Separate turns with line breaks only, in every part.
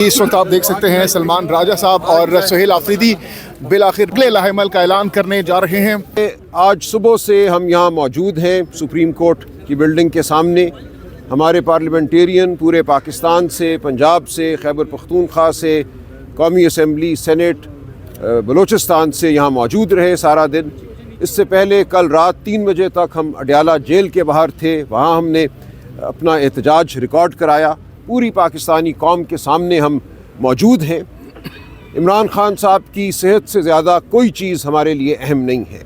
اس وقت آپ دیکھ سکتے ہیں سلمان راجہ صاحب اور سہیل آفریدی بالآخر لاہمل کا اعلان کرنے جا رہے ہیں۔
آج صبح سے ہم یہاں موجود ہیں سپریم کورٹ کی بلڈنگ کے سامنے۔ ہمارے پارلیمنٹیرین پورے پاکستان سے، پنجاب سے، خیبر پختونخوا سے، قومی اسمبلی، سینٹ، بلوچستان سے یہاں موجود رہے سارا دن۔ اس سے پہلے کل رات 3 بجے تک ہم اڈیالہ جیل کے باہر تھے، وہاں ہم نے اپنا احتجاج ریکارڈ کرایا۔ پوری پاکستانی قوم کے سامنے ہم موجود ہیں۔ عمران خان صاحب کی صحت سے زیادہ کوئی چیز ہمارے لیے اہم نہیں ہے۔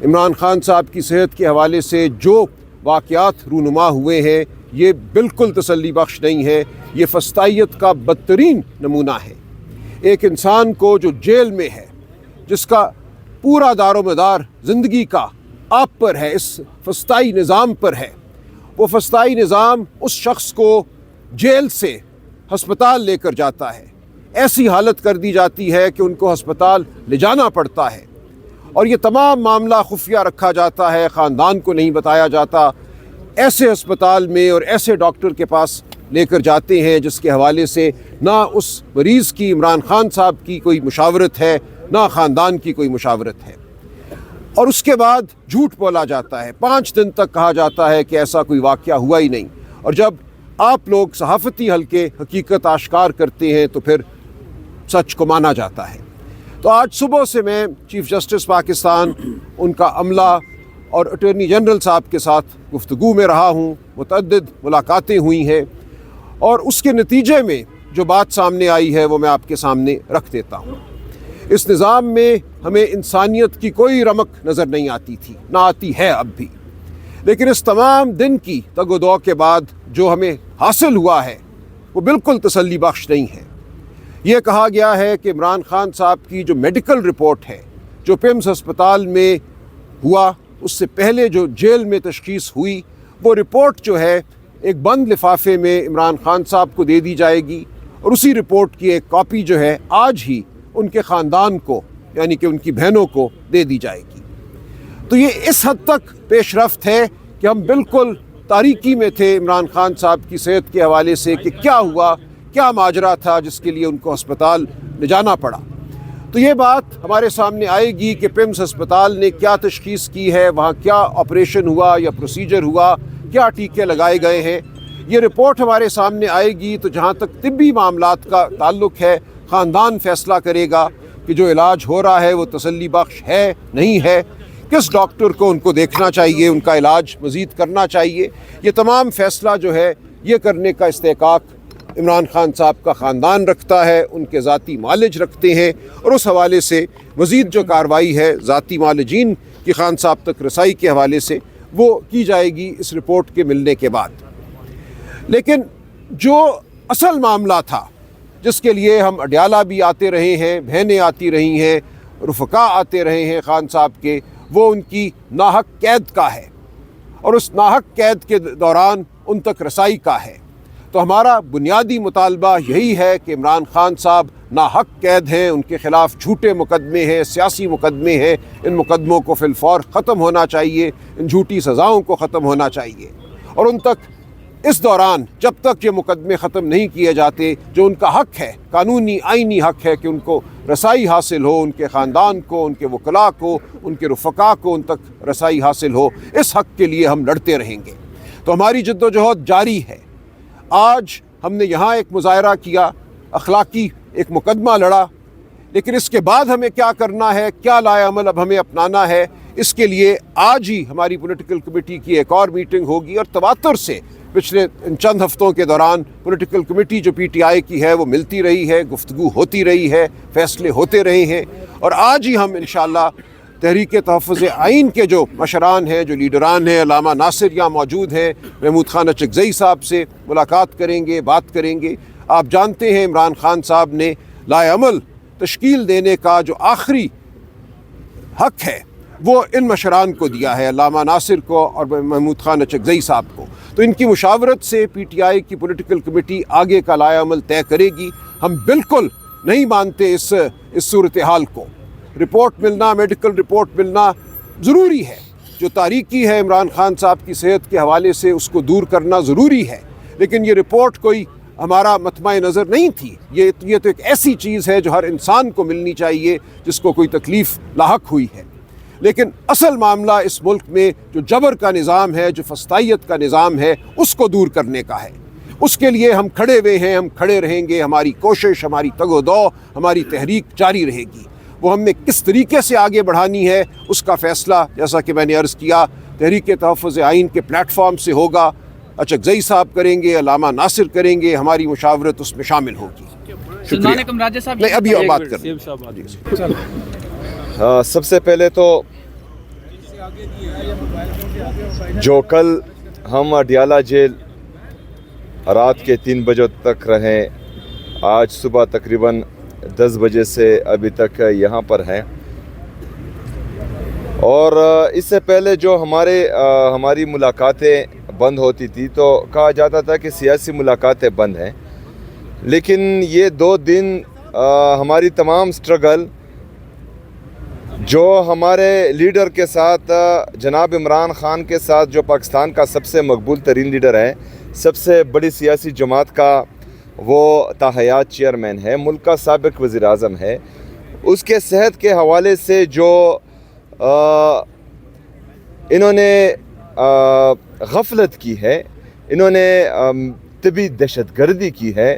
عمران خان صاحب کی صحت کے حوالے سے جو واقعات رونما ہوئے ہیں یہ بالکل تسلی بخش نہیں ہے، یہ فسطائیت کا بدترین نمونہ ہے۔ ایک انسان کو جو جیل میں ہے، جس کا پورا دار و مدار زندگی کا آپ پر ہے، اس فسطائی نظام پر ہے، وہ فسطائی نظام اس شخص کو جیل سے ہسپتال لے کر جاتا ہے، ایسی حالت کر دی جاتی ہے کہ ان کو ہسپتال لے جانا پڑتا ہے، اور یہ تمام معاملہ خفیہ رکھا جاتا ہے، خاندان کو نہیں بتایا جاتا۔ ایسے ہسپتال میں اور ایسے ڈاکٹر کے پاس لے کر جاتے ہیں جس کے حوالے سے نہ اس مریض کی، عمران خان صاحب کی کوئی مشاورت ہے، نہ خاندان کی کوئی مشاورت ہے، اور اس کے بعد جھوٹ بولا جاتا ہے۔ 5 دن تک کہا جاتا ہے کہ ایسا کوئی واقعہ ہوا ہی نہیں، اور جب آپ لوگ صحافتی حلقے حقیقت آشکار کرتے ہیں تو پھر سچ کو مانا جاتا ہے۔ تو آج صبح سے میں چیف جسٹس پاکستان، ان کا عملہ اور اٹارنی جنرل صاحب کے ساتھ گفتگو میں رہا ہوں، متعدد ملاقاتیں ہوئی ہیں، اور اس کے نتیجے میں جو بات سامنے آئی ہے وہ میں آپ کے سامنے رکھ دیتا ہوں۔ اس نظام میں ہمیں انسانیت کی کوئی رمق نظر نہیں آتی تھی، نہ آتی ہے اب بھی، لیکن اس تمام دن کی تگ و دو کے بعد جو ہمیں حاصل ہوا ہے وہ بالکل تسلی بخش نہیں ہے۔ یہ کہا گیا ہے کہ عمران خان صاحب کی جو میڈیکل رپورٹ ہے، جو پیمز ہسپتال میں ہوا، اس سے پہلے جو جیل میں تشخیص ہوئی، وہ رپورٹ جو ہے ایک بند لفافے میں عمران خان صاحب کو دے دی جائے گی، اور اسی رپورٹ کی ایک کاپی جو ہے آج ہی ان کے خاندان کو، یعنی کہ ان کی بہنوں کو دے دی جائے گی۔ تو یہ اس حد تک پیش رفت ہے کہ ہم بالکل تاریکی میں تھے عمران خان صاحب کی صحت کے حوالے سے کہ کیا ہوا، کیا ماجرا تھا جس کے لیے ان کو ہسپتال لے جانا پڑا۔ تو یہ بات ہمارے سامنے آئے گی کہ پیمز ہسپتال نے کیا تشخیص کی ہے، وہاں کیا آپریشن ہوا یا پروسیجر ہوا، کیا ٹیکے لگائے گئے ہیں، یہ رپورٹ ہمارے سامنے آئے گی۔ تو جہاں تک طبی معاملات کا تعلق ہے، خاندان فیصلہ کرے گا کہ جو علاج ہو رہا ہے وہ تسلی بخش ہے، نہیں ہے، کس ڈاکٹر کو ان کو دیکھنا چاہیے، ان کا علاج مزید کرنا چاہیے۔ یہ تمام فیصلہ جو ہے یہ کرنے کا استحقاق عمران خان صاحب کا خاندان رکھتا ہے، ان کے ذاتی معالج رکھتے ہیں، اور اس حوالے سے مزید جو کارروائی ہے ذاتی معالجین کی خان صاحب تک رسائی کے حوالے سے وہ کی جائے گی اس رپورٹ کے ملنے کے بعد۔ لیکن جو اصل معاملہ تھا، جس کے لیے ہم اڈیالہ بھی آتے رہے ہیں، بہنیں آتی رہی ہیں، رفقا آتے رہے ہیں خان صاحب کے، وہ ان کی ناحق قید کا ہے، اور اس ناحق قید کے دوران ان تک رسائی کا ہے۔ تو ہمارا بنیادی مطالبہ یہی ہے کہ عمران خان صاحب ناحق قید ہیں، ان کے خلاف جھوٹے مقدمے ہیں، سیاسی مقدمے ہیں، ان مقدموں کو فی الفور ختم ہونا چاہیے، ان جھوٹی سزاؤں کو ختم ہونا چاہیے، اور ان تک اس دوران جب تک یہ مقدمے ختم نہیں کیے جاتے، جو ان کا حق ہے، قانونی آئینی حق ہے کہ ان کو رسائی حاصل ہو، ان کے خاندان کو، ان کے وکلاء کو، ان کے رفقا کو ان تک رسائی حاصل ہو، اس حق کے لیے ہم لڑتے رہیں گے۔ تو ہماری جد و جہد جاری ہے۔ آج ہم نے یہاں ایک مظاہرہ کیا، اخلاقی ایک مقدمہ لڑا، لیکن اس کے بعد ہمیں کیا کرنا ہے، کیا لائے عمل اب ہمیں اپنانا ہے، اس کے لیے آج ہی ہماری پولیٹیکل کمیٹی کی ایک اور میٹنگ ہوگی، اور تواتر سے پچھلے چند ہفتوں کے دوران پولیٹیکل کمیٹی جو پی ٹی آئی کی ہے وہ ملتی رہی ہے، گفتگو ہوتی رہی ہے، فیصلے ہوتے رہے ہیں، اور آج ہی ہم انشاءاللہ تحریک تحفظ آئین کے جو مشران ہیں، جو لیڈران ہیں، علامہ ناصر یہاں موجود ہیں، محمود خان اچکزئی صاحب سے ملاقات کریں گے، بات کریں گے۔ آپ جانتے ہیں عمران خان صاحب نے لائے عمل تشکیل دینے کا جو آخری حق ہے وہ ان مشران کو دیا ہے، علامہ ناصر کو اور محمود خان اچکزئی صاحب کو۔ تو ان کی مشاورت سے پی ٹی آئی کی پولیٹیکل کمیٹی آگے کا لائے عمل طے کرے گی۔ ہم بالکل نہیں مانتے اس صورتحال کو۔ رپورٹ ملنا، میڈیکل رپورٹ ملنا ضروری ہے، جو تاریکی ہے عمران خان صاحب کی صحت کے حوالے سے اس کو دور کرنا ضروری ہے، لیکن یہ رپورٹ کوئی ہمارا مطمع نظر نہیں تھی. یہ تو ایک ایسی چیز ہے جو ہر انسان کو ملنی چاہیے جس کو کوئی تکلیف لاحق ہوئی ہے. لیکن اصل معاملہ اس ملک میں جو جبر کا نظام ہے، جو فسطائیت کا نظام ہے، اس کو دور کرنے کا ہے. اس کے لیے ہم کھڑے ہوئے ہیں، ہم کھڑے رہیں گے. ہماری کوشش، ہماری تگ و دو، ہماری تحریک جاری رہے گی. وہ ہم نے کس طریقے سے آگے بڑھانی ہے اس کا فیصلہ، جیسا کہ میں نے عرض کیا، تحریک تحفظ آئین کے پلیٹ فارم سے ہوگا. اچکزئی صاحب کریں گے، علامہ ناصر کریں گے، ہماری مشاورت اس میں شامل ہوگی.
سلمان اکرم راجہ صاحب
نہیں، ابھی بات کر لیں.
سب سے پہلے تو جو کل ہم اڈیالہ جیل رات کے 3 بجے تک رہیں، آج صبح تقریباً 10 بجے سے ابھی تک یہاں پر ہیں. اور اس سے پہلے جو ہماری ملاقاتیں بند ہوتی تھی تو کہا جاتا تھا کہ سیاسی ملاقاتیں بند ہیں. لیکن یہ 2 دن ہماری تمام سٹرگل جو ہمارے لیڈر کے ساتھ، جناب عمران خان کے ساتھ، جو پاکستان کا سب سے مقبول ترین لیڈر ہے، سب سے بڑی سیاسی جماعت کا وہ تاحیات چیئرمین ہے، ملک کا سابق وزیر اعظم ہے، اس کے صحت کے حوالے سے جو انہوں نے غفلت کی ہے، انہوں نے طبی دہشت گردی کی ہے،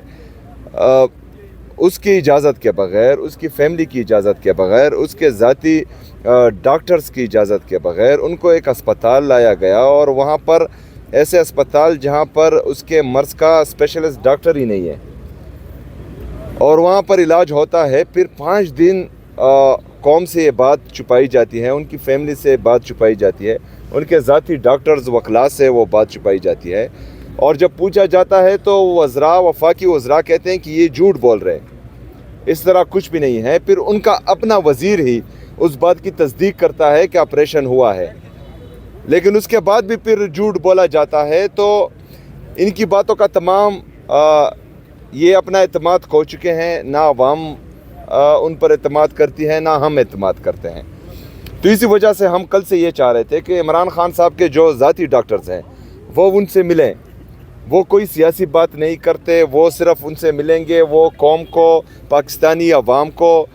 اس کی اجازت کے بغیر، اس کی فیملی کی اجازت کے بغیر، اس کے ذاتی ڈاکٹرز کی اجازت کے بغیر ان کو ایک اسپتال لایا گیا. اور وہاں پر ایسے اسپتال جہاں پر اس کے مرض کا اسپیشلسٹ ڈاکٹر ہی نہیں ہے، اور وہاں پر علاج ہوتا ہے. پھر 5 دن قوم سے یہ بات چھپائی جاتی ہے، ان کی فیملی سے بات چھپائی جاتی ہے، ان کے ذاتی ڈاکٹرز وکلاء سے وہ بات چھپائی جاتی ہے. اور جب پوچھا جاتا ہے تو وفاقی وزراء کہتے ہیں کہ یہ جھوٹ بول رہے ہیں، اس طرح کچھ بھی نہیں ہے. پھر ان کا اپنا وزیر ہی اس بات کی تصدیق کرتا ہے کہ آپریشن ہوا ہے، لیکن اس کے بعد بھی پھر جھوٹ بولا جاتا ہے. تو ان کی باتوں کا تمام یہ اپنا اعتماد کھو چکے ہیں. نہ عوام ان پر اعتماد کرتی ہے، نہ ہم اعتماد کرتے ہیں. تو اسی وجہ سے ہم کل سے یہ چاہ رہے تھے کہ عمران خان صاحب کے جو ذاتی ڈاکٹرز ہیں وہ ان سے ملیں. وہ کوئی سیاسی بات نہیں کرتے، وہ صرف ان سے ملیں گے، وہ قوم کو، پاکستانی عوام کو،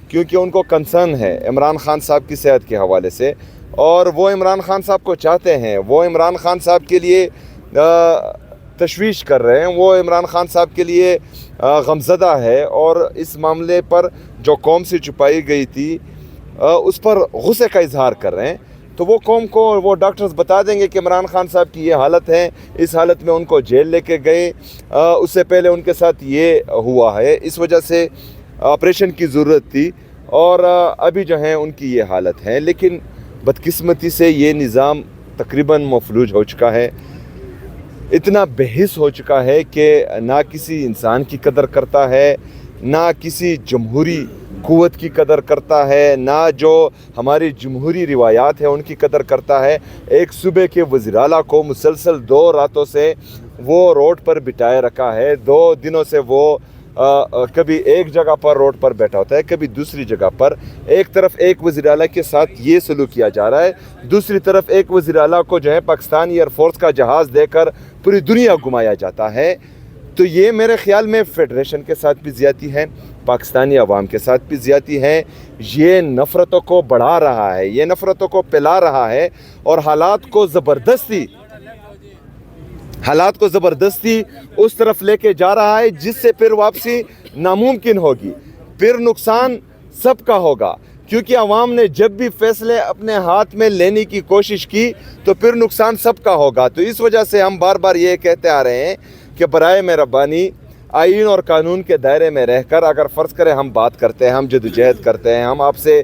کیونکہ ان کو کنسرن ہے عمران خان صاحب کی صحت کے حوالے سے، اور وہ عمران خان صاحب کو چاہتے ہیں، وہ عمران خان صاحب کے لیے تشویش کر رہے ہیں، وہ عمران خان صاحب کے لیے غمزدہ ہے. اور اس معاملے پر جو قوم سے چھپائی گئی تھی اس پر غصے کا اظہار کر رہے ہیں. تو وہ قوم کو وہ ڈاکٹرز بتا دیں گے کہ عمران خان صاحب کی یہ حالت ہے، اس حالت میں ان کو جیل لے کے گئے، اس سے پہلے ان کے ساتھ یہ ہوا ہے، اس وجہ سے آپریشن کی ضرورت تھی، اور ابھی جو ہیں ان کی یہ حالت ہے. لیکن بدقسمتی سے یہ نظام تقریباً مفلوج ہو چکا ہے، اتنا بحث ہو چکا ہے کہ نہ کسی انسان کی قدر کرتا ہے، نہ کسی جمہوری قوت کی قدر کرتا ہے، نہ جو ہماری جمہوری روایات ہیں ان کی قدر کرتا ہے. ایک صوبے کے وزیر اعلیٰ کو مسلسل 2 راتوں سے وہ روڈ پر بٹھائے رکھا ہے. 2 دنوں سے وہ کبھی ایک جگہ پر روڈ پر بیٹھا ہوتا ہے، کبھی دوسری جگہ پر. ایک طرف ایک وزیر اعلیٰ کے ساتھ یہ سلوک کیا جا رہا ہے، دوسری طرف ایک وزیر اعلیٰ کو جو ہے پاکستان ایئر فورس کا جہاز دے کر پوری دنیا گھمایا جاتا ہے. تو یہ میرے خیال میں فیڈریشن کے ساتھ بھی زیادتی ہے، پاکستانی عوام کے ساتھ بھی زیادتی ہے. یہ نفرتوں کو بڑھا رہا ہے، یہ نفرتوں کو پھیلا رہا ہے، اور حالات کو زبردستی اس طرف لے کے جا رہا ہے جس سے پھر واپسی ناممکن ہوگی. پھر نقصان سب کا ہوگا، کیونکہ عوام نے جب بھی فیصلے اپنے ہاتھ میں لینے کی کوشش کی تو پھر نقصان سب کا ہوگا. تو اس وجہ سے ہم بار بار یہ کہتے آ رہے ہیں کہ برائے مہربانی آئین اور قانون کے دائرے میں رہ کر، اگر فرض کریں ہم بات کرتے ہیں، ہم جدوجہد کرتے ہیں، ہم آپ سے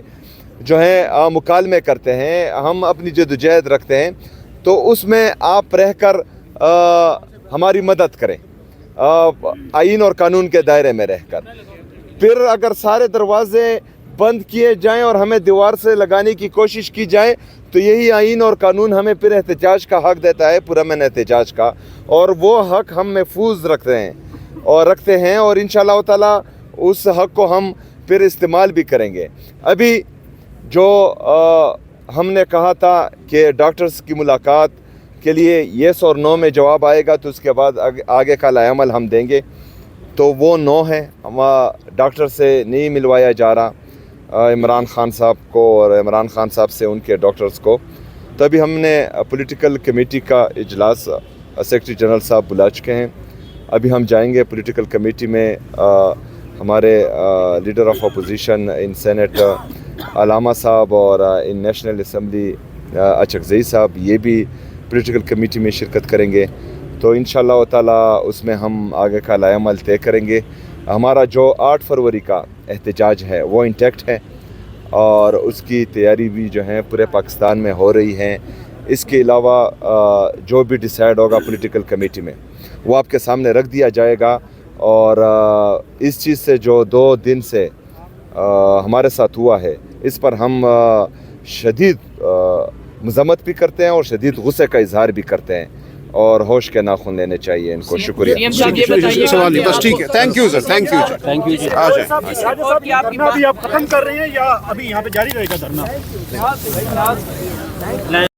جو ہے مکالمے کرتے ہیں، ہم اپنی جدوجہد رکھتے ہیں، تو اس میں آپ رہ کر ہماری مدد کریں آئین اور قانون کے دائرے میں رہ کر. پھر اگر سارے دروازے بند کیے جائیں اور ہمیں دیوار سے لگانے کی کوشش کی جائے تو یہی آئین اور قانون ہمیں پھر احتجاج کا حق دیتا ہے، پرامن احتجاج کا، اور وہ حق ہم محفوظ رکھتے ہیں اور انشاءاللہ تعالی اس حق کو ہم پھر استعمال بھی کریں گے. ابھی جو ہم نے کہا تھا کہ ڈاکٹرز کی ملاقات کے لیے یس اور نو میں جواب آئے گا، تو اس کے بعد آگے کا لائحہ عمل ہم دیں گے. تو وہ نو ہے. ہم ڈاکٹر سے نہیں ملوایا جا رہا عمران خان صاحب کو اور عمران خان صاحب سے ان کے ڈاکٹرز کو. تبھی ہم نے پولیٹیکل کمیٹی کا اجلاس سیکرٹری جنرل صاحب بلا چکے ہیں. ابھی ہم جائیں گے پولیٹیکل کمیٹی میں. ہمارے leader of opposition in senate علامہ صاحب اور ان نیشنل اسمبلی اچکزئی صاحب یہ بھی پولیٹیکل کمیٹی میں شرکت کریں گے. تو انشاءاللہ تعالیٰ اس میں ہم آگے کا لائحہ عمل طے کریں گے. ہمارا جو 8 فروری کا احتجاج ہے وہ انٹیکٹ ہے اور اس کی تیاری بھی جو ہے پورے پاکستان میں ہو رہی ہے. اس کے علاوہ جو بھی ڈیسائیڈ ہوگا پولیٹیکل کمیٹی میں وہ آپ کے سامنے رکھ دیا جائے گا. اور اس چیز سے جو 2 دن سے ہمارے ساتھ ہوا ہے اس پر ہم شدید مذمت بھی کرتے ہیں اور شدید غصے کا اظہار بھی کرتے ہیں اور ہوش کے ناخن لینے چاہیے ان کو. شکریہ.
CM صاحب یہ بتائیے
سوال نہیں بس ٹھیک ہے. Thank you sir. Thank you sir. Thank you ji. آ جائیں.
دھرنا ابھی آپ ختم کر رہے ہیں یا ابھی یہاں پہ جاری رہے گا دھرنا؟